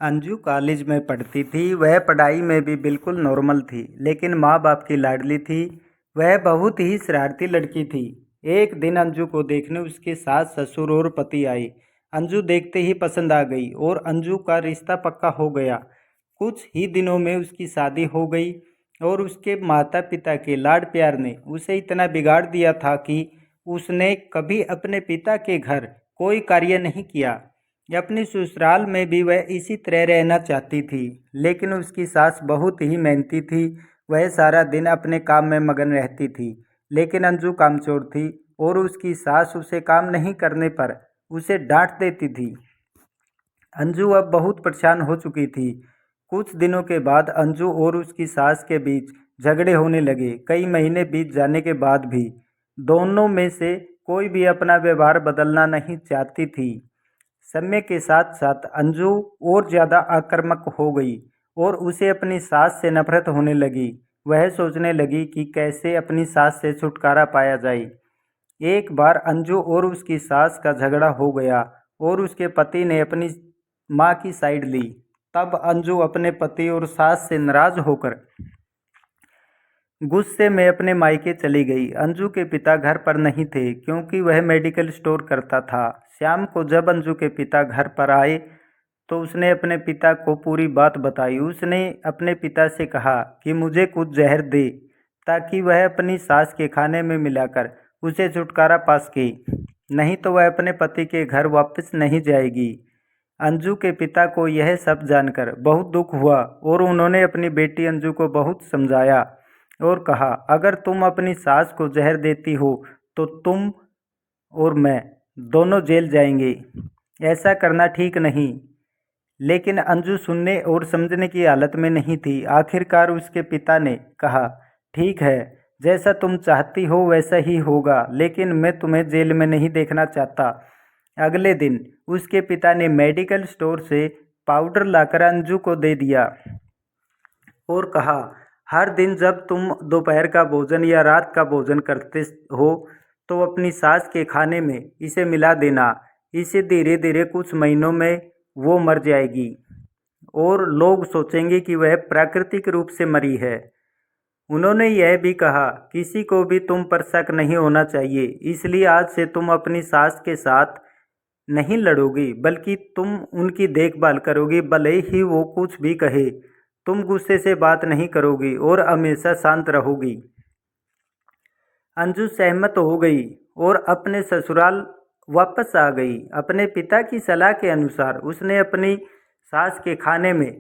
Anju college में पढ़ती थी। वह पढ़ाई में भी बिल्कुल नॉर्मल थी, लेकिन माँ बाप की लाडली थी। वह बहुत ही शरारती लड़की थी। एक दिन अंजू को देखने उसके सास ससुर और पति आए। अंजू देखते ही पसंद आ गई और अंजू का रिश्ता पक्का हो गया। कुछ ही दिनों में उसकी शादी हो गई और उसके माता पिता के लाड प्यार ने उसे इतना बिगाड़ दिया था कि उसने कभी अपने पिता के घर कोई कार्य नहीं किया। अपनी ससुराल में भी वह इसी तरह रहना चाहती थी, लेकिन उसकी सास बहुत ही मेहनती थी। वह सारा दिन अपने काम में मगन रहती थी, लेकिन अंजू कामचोर थी और उसकी सास उसे काम नहीं करने पर उसे डांट देती थी। अंजू अब बहुत परेशान हो चुकी थी। कुछ दिनों के बाद अंजू और उसकी सास के बीच झगड़े होने लगे। कई महीने बीत जाने के बाद भी दोनों में से कोई भी अपना व्यवहार बदलना नहीं चाहती थी। समय के साथ साथ अंजू और ज़्यादा आक्रामक हो गई और उसे अपनी सास से नफरत होने लगी। वह सोचने लगी कि कैसे अपनी सास से छुटकारा पाया जाए। एक बार अंजू और उसकी सास का झगड़ा हो गया और उसके पति ने अपनी माँ की साइड ली। तब अंजू अपने पति और सास से नाराज होकर गुस्से में अपने मायके चली गई। अंजू के पिता घर पर नहीं थे, क्योंकि वह मेडिकल स्टोर करता था। शाम को जब अंजू के पिता घर पर आए तो उसने अपने पिता को पूरी बात बताई। उसने अपने पिता से कहा कि मुझे कुछ जहर दे, ताकि वह अपनी सास के खाने में मिलाकर उसे छुटकारा पा सके, नहीं तो वह अपने पति के घर वापस नहीं जाएगी। अंजू के पिता को यह सब जानकर बहुत दुख हुआ और उन्होंने अपनी बेटी अंजू को बहुत समझाया और कहा, अगर तुम अपनी सास को जहर देती हो तो तुम और मैं दोनों जेल जाएंगे। ऐसा करना ठीक नहीं। लेकिन अंजू सुनने और समझने की हालत में नहीं थी। आखिरकार उसके पिता ने कहा, ठीक है, जैसा तुम चाहती हो वैसा ही होगा, लेकिन मैं तुम्हें जेल में नहीं देखना चाहता। अगले दिन उसके पिता ने मेडिकल स्टोर से पाउडर लाकर अंजू को दे दिया और कहा, हर दिन जब तुम दोपहर का भोजन या रात का भोजन करते हो तो अपनी सास के खाने में इसे मिला देना। इसे धीरे धीरे कुछ महीनों में वो मर जाएगी और लोग सोचेंगे कि वह प्राकृतिक रूप से मरी है। उन्होंने यह भी कहा, किसी को भी तुम पर शक नहीं होना चाहिए, इसलिए आज से तुम अपनी सास के साथ नहीं लड़ोगी, बल्कि तुम उनकी देखभाल करोगी। भले ही वो कुछ भी कहे, तुम गुस्से से बात नहीं करोगी और हमेशा शांत रहोगी। अंजू सहमत हो गई और अपने ससुराल वापस आ गई। अपने पिता की सलाह के अनुसार उसने अपनी सास के खाने में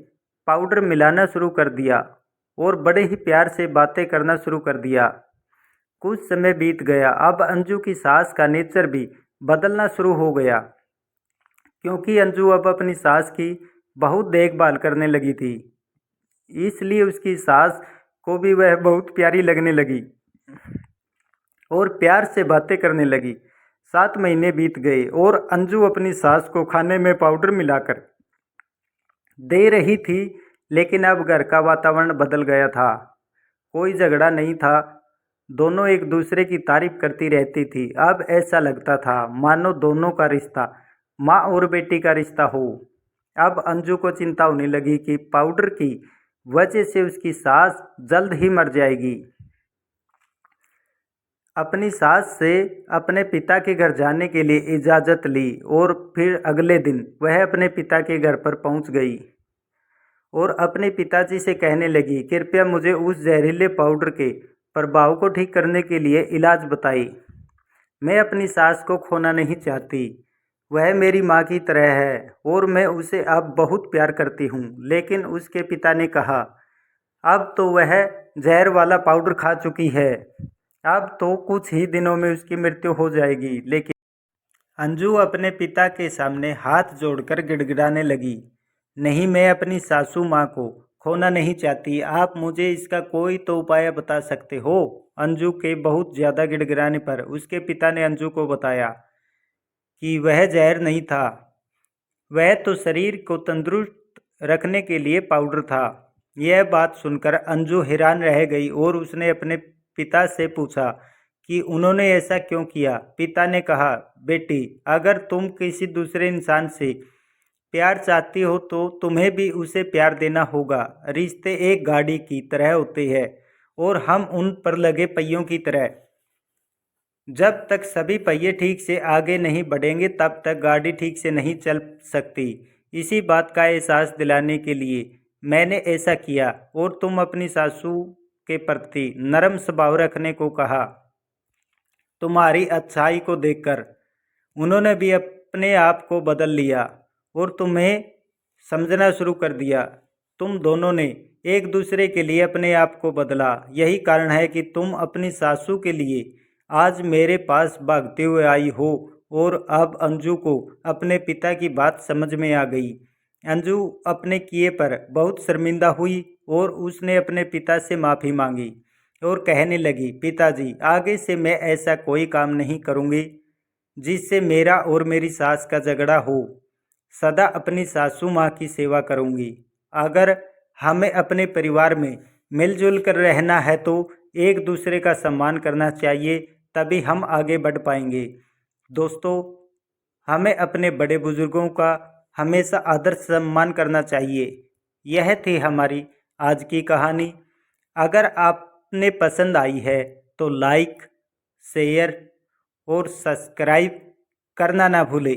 पाउडर मिलाना शुरू कर दिया और बड़े ही प्यार से बातें करना शुरू कर दिया। कुछ समय बीत गया। अब अंजू की सास का नेचर भी बदलना शुरू हो गया, क्योंकि अंजू अब अपनी सास की बहुत देखभाल करने लगी थी। इसलिए उसकी सास को भी वह बहुत प्यारी लगने लगी और प्यार से बातें करने लगी। 7 महीने बीत गए और अंजू अपनी सास को खाने में पाउडर मिलाकर दे रही थी, लेकिन अब घर का वातावरण बदल गया था। कोई झगड़ा नहीं था, दोनों एक दूसरे की तारीफ करती रहती थी। अब ऐसा लगता था मानो दोनों का रिश्ता माँ और बेटी का रिश्ता हो। अब अंजू को चिंता होने लगी कि पाउडर की वजह से उसकी सास जल्द ही मर जाएगी। अपनी सास से अपने पिता के घर जाने के लिए इजाज़त ली और फिर अगले दिन वह अपने पिता के घर पर पहुंच गई और अपने पिताजी से कहने लगी, कृपया मुझे उस जहरीले पाउडर के प्रभाव को ठीक करने के लिए इलाज बताइए। मैं अपनी सास को खोना नहीं चाहती। वह मेरी माँ की तरह है और मैं उसे अब बहुत प्यार करती हूँ। लेकिन उसके पिता ने कहा, अब तो वह जहर वाला पाउडर खा चुकी है, अब तो कुछ ही दिनों में उसकी मृत्यु हो जाएगी। लेकिन अंजू अपने पिता के सामने हाथ जोड़कर गिड़गिड़ाने लगी, नहीं, मैं अपनी सासू माँ को खोना नहीं चाहती। आप मुझे इसका कोई तो उपाय बता सकते हो। अंजू के बहुत ज़्यादा गिड़गिड़ाने पर उसके पिता ने अंजू को बताया कि वह जहर नहीं था, वह तो शरीर को तंदुरुस्त रखने के लिए पाउडर था। यह बात सुनकर अंजू हैरान रह गई और उसने अपने पिता से पूछा कि उन्होंने ऐसा क्यों किया। पिता ने कहा, बेटी, अगर तुम किसी दूसरे इंसान से प्यार चाहती हो तो तुम्हें भी उसे प्यार देना होगा। रिश्ते एक गाड़ी की तरह होते हैं और हम उन पर लगे पहियों की तरह। जब तक सभी पहिए ठीक से आगे नहीं बढ़ेंगे तब तक गाड़ी ठीक से नहीं चल सकती। इसी बात का एहसास दिलाने के लिए मैंने ऐसा किया और तुम अपनी सासू के प्रति नरम स्वभाव रखने को कहा। तुम्हारी अच्छाई को देखकर उन्होंने भी अपने आप को बदल लिया और तुम्हें समझना शुरू कर दिया। तुम दोनों ने एक दूसरे के लिए अपने आप को बदला। यही कारण है कि तुम अपनी सासू के लिए आज मेरे पास भागते हुए आई हो। और अब अंजू को अपने पिता की बात समझ में आ गई। अंजू अपने किए पर बहुत शर्मिंदा हुई और उसने अपने पिता से माफ़ी मांगी और कहने लगी, पिताजी, आगे से मैं ऐसा कोई काम नहीं करूँगी जिससे मेरा और मेरी सास का झगड़ा हो। सदा अपनी सासू माँ की सेवा करूँगी। अगर हमें अपने परिवार में मिलजुल कर रहना है तो एक दूसरे का सम्मान करना चाहिए, तभी हम आगे बढ़ पाएंगे। दोस्तों, हमें अपने बड़े बुजुर्गों का हमेशा आदर सम्मान करना चाहिए। यह थी हमारी आज की कहानी। अगर आपने पसंद आई है तो लाइक, शेयर और सब्सक्राइब करना ना भूलें।